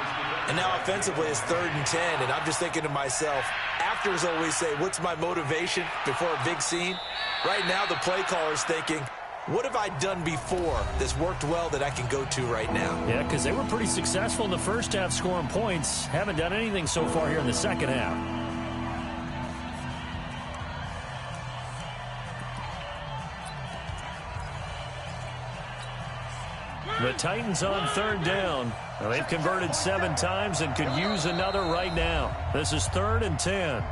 And now offensively it's 3rd and 10, and I'm just thinking to myself, actors always say, what's my motivation before a big scene? Right now the play caller's thinking, what have I done before that's worked well that I can go to right now? Yeah, because they were pretty successful in the first half scoring points. Haven't done anything so far here in the second half. The Titans on third down. Well, they've converted 7 times and could use another right now. This is 3rd and 10.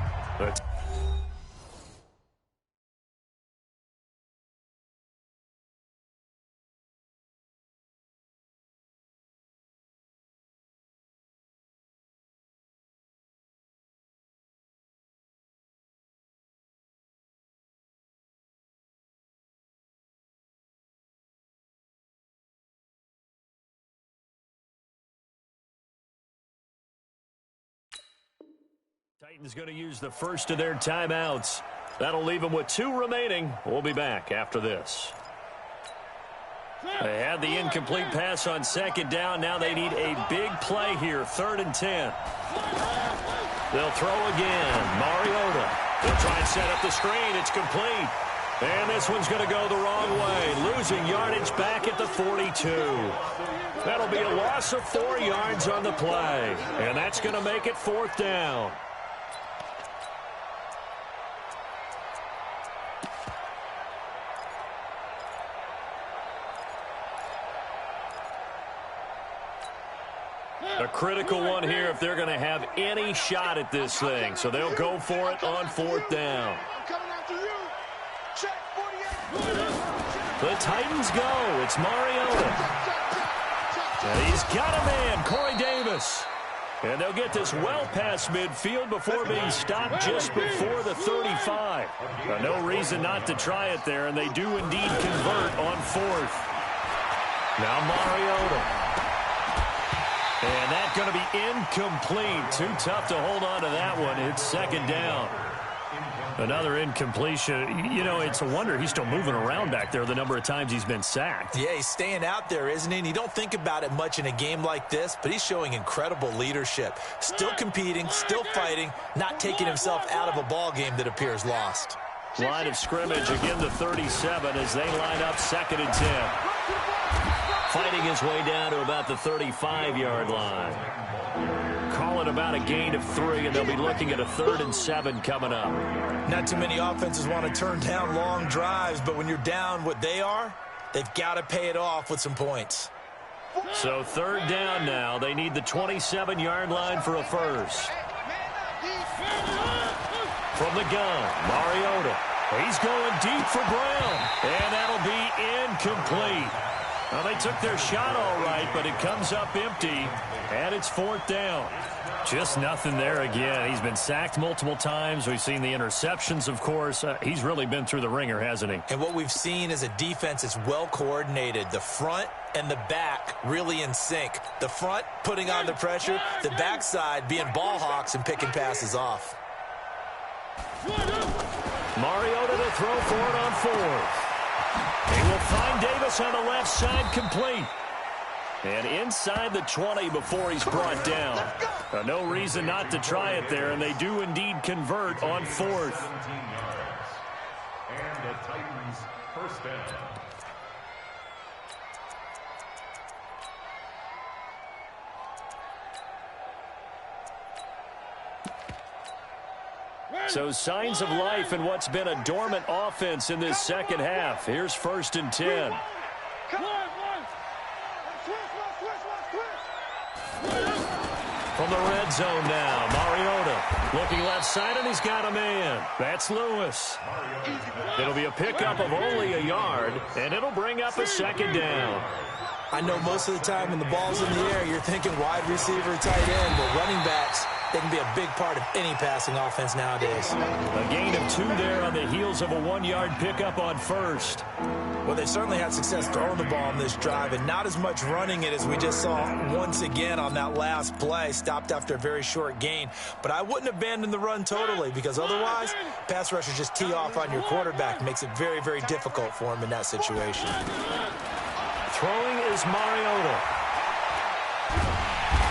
Titans going to use the first of their timeouts. That'll leave them with 2 remaining. We'll be back after this. They had the incomplete pass on second down. Now they need a big play here. 3rd and 10. They'll throw again. Mariota. They'll try and set up the screen. It's complete. And this one's going to go the wrong way. Losing yardage back at the 42. That'll be a loss of 4 yards on the play. And that's going to make it 4th down. A critical one here if they're going to have any shot at this thing. So they'll go for it on 4th down. The Titans go. It's Mariota. And he's got a man, Corey Davis. And they'll get this well past midfield before being stopped just before the 35. No reason not to try it there, and they do indeed convert on 4th. Now Mariota. And that's going to be incomplete. Too tough to hold on to that one. It's 2nd down. Another incompletion. You know, it's a wonder he's still moving around back there the number of times he's been sacked. Yeah, he's staying out there, isn't he? And you don't think about it much in a game like this, but he's showing incredible leadership. Still competing, still fighting, not taking himself out of a ball game that appears lost. Line of scrimmage, again the 37 as they line up 2nd and 10. Fighting his way down to about the 35-yard line. Call it about a gain of 3, and they'll be looking at a 3rd and 7 coming up. Not too many offenses want to turn down long drives, but when you're down what they are, they've got to pay it off with some points. So 3rd down now. They need the 27-yard line for a first. From the gun, Mariota. He's going deep for Brown, and that'll be incomplete. Well, they took their shot all right, but it comes up empty, and it's 4th down. Just nothing there again. He's been sacked multiple times. We've seen the interceptions, of course. He's really been through the ringer, hasn't he? And what we've seen is a defense that's well coordinated. The front and the back really in sync. The front putting on the pressure, the backside being ball hawks and picking passes off. Mariota to throw for it on 4th. They will find Davis on the left side, complete. And inside the 20 before he's brought down. No reason not to try it there, and they do indeed convert on 4th. And the Titans first down. So signs of life in what's been a dormant offense in this second half. Here's 1st and 10. From the red zone now, Mariota looking left side, and he's got a man. That's Lewis. It'll be a pickup of only a yard, and it'll bring up a 2nd down. I know most of the time when the ball's in the air, you're thinking wide receiver, tight end, but running backs, they can be a big part of any passing offense nowadays. A gain of 2 there on the heels of a 1-yard pickup on first. Well, they've certainly had success throwing the ball on this drive, and not as much running it as we just saw once again on that last play. Stopped after a very short gain. But I wouldn't abandon the run totally, because otherwise, pass rushers just tee off on your quarterback. Makes it very, very difficult for him in that situation. Throwing is Mariota.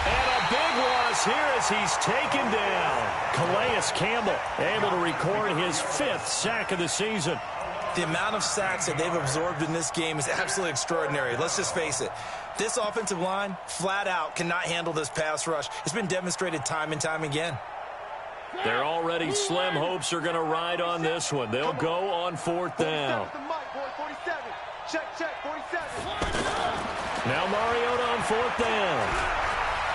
And a big loss here as he's taken down. Calais Campbell able to record his 5th sack of the season. The amount of sacks that they've absorbed in this game is absolutely extraordinary. Let's just face it. This offensive line, flat out, cannot handle this pass rush. It's been demonstrated time and time again. Their already slim hopes are going to ride on this one. They'll go on 4th down. Check, 47. Now Mariota on 4th down.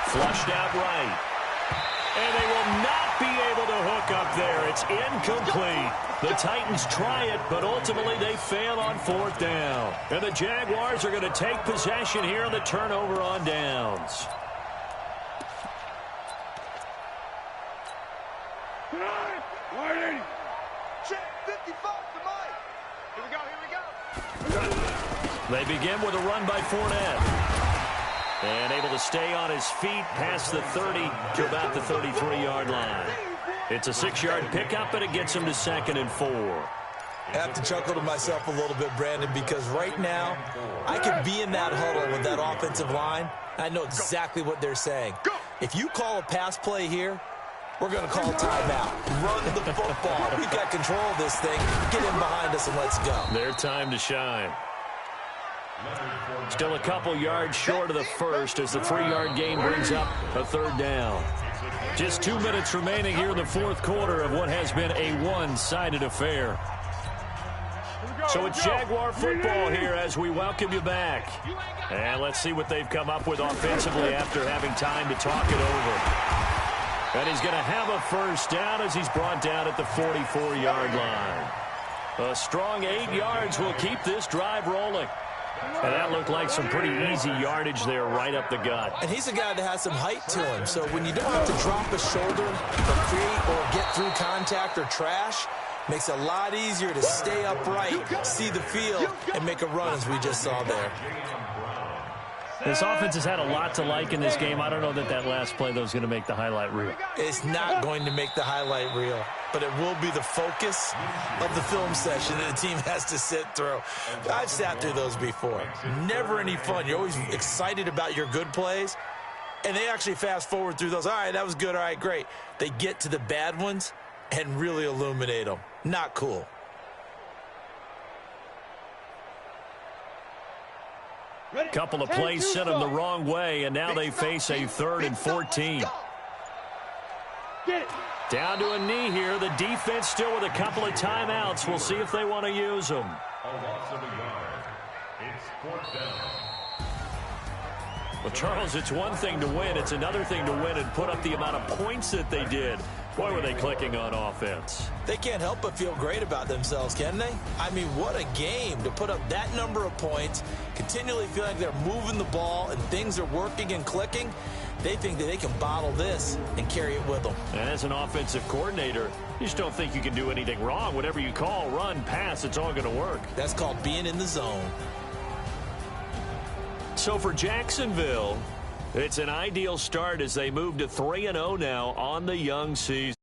Flushed out right. And they will not be able to hook up there. It's incomplete. The Titans try it, but ultimately they fail on 4th down. And the Jaguars are going to take possession here on the turnover on downs. Check, 55 to Mike. Here we go. They begin with a run by Fournette. And able to stay on his feet past the 30 to about the 33-yard line. It's a 6-yard pickup, and it gets him to 2nd and 4. I have to chuckle to myself a little bit, Brandon, because right now I could be in that huddle with that offensive line. I know exactly what they're saying. If you call a pass play here, we're going to call timeout. Run the football. We've got control of this thing. Get in behind us and let's go. Their time to shine. Still a couple yards short of the first as the 3-yard gain brings up a 3rd down. Just 2 minutes remaining here in the 4th quarter of what has been a one-sided affair. So it's Jaguar football here as we welcome you back. And let's see what they've come up with offensively after having time to talk it over. And he's going to have a 1st down as he's brought down at the 44-yard line. A strong 8 yards will keep this drive rolling. And that looked like some pretty easy yardage there right up the gut. And he's a guy that has some height to him. So when you don't have to drop a shoulder or create or get through contact or trash, makes it a lot easier to stay upright, see the field, and make a run as we just saw there. This offense has had a lot to like in this game. I don't know that that last play, though, is going to make the highlight reel. It's not going to make the highlight reel, but it will be the focus of the film session that the team has to sit through. I've sat through those before. Never any fun. You're always excited about your good plays, and they actually fast forward through those. All right, that was good. All right, great. They get to the bad ones and really illuminate them. Not cool. Couple of plays sent them the wrong way, and now they face a 3rd and 14. Down to a knee here. The defense still with a couple of timeouts. We'll see if they want to use them. A loss of a yard. It's 4th down. Well, Charles, it's one thing to win. It's another thing to win and put up the amount of points that they did. Boy, were they clicking on offense. They can't help but feel great about themselves, can they? I mean, what a game to put up that number of points, continually feel like they're moving the ball and things are working and clicking. They think that they can bottle this and carry it with them. And as an offensive coordinator, you just don't think you can do anything wrong. Whatever you call, run, pass, it's all going to work. That's called being in the zone. So for Jacksonville, it's an ideal start as they move to 3-0 now on the young season.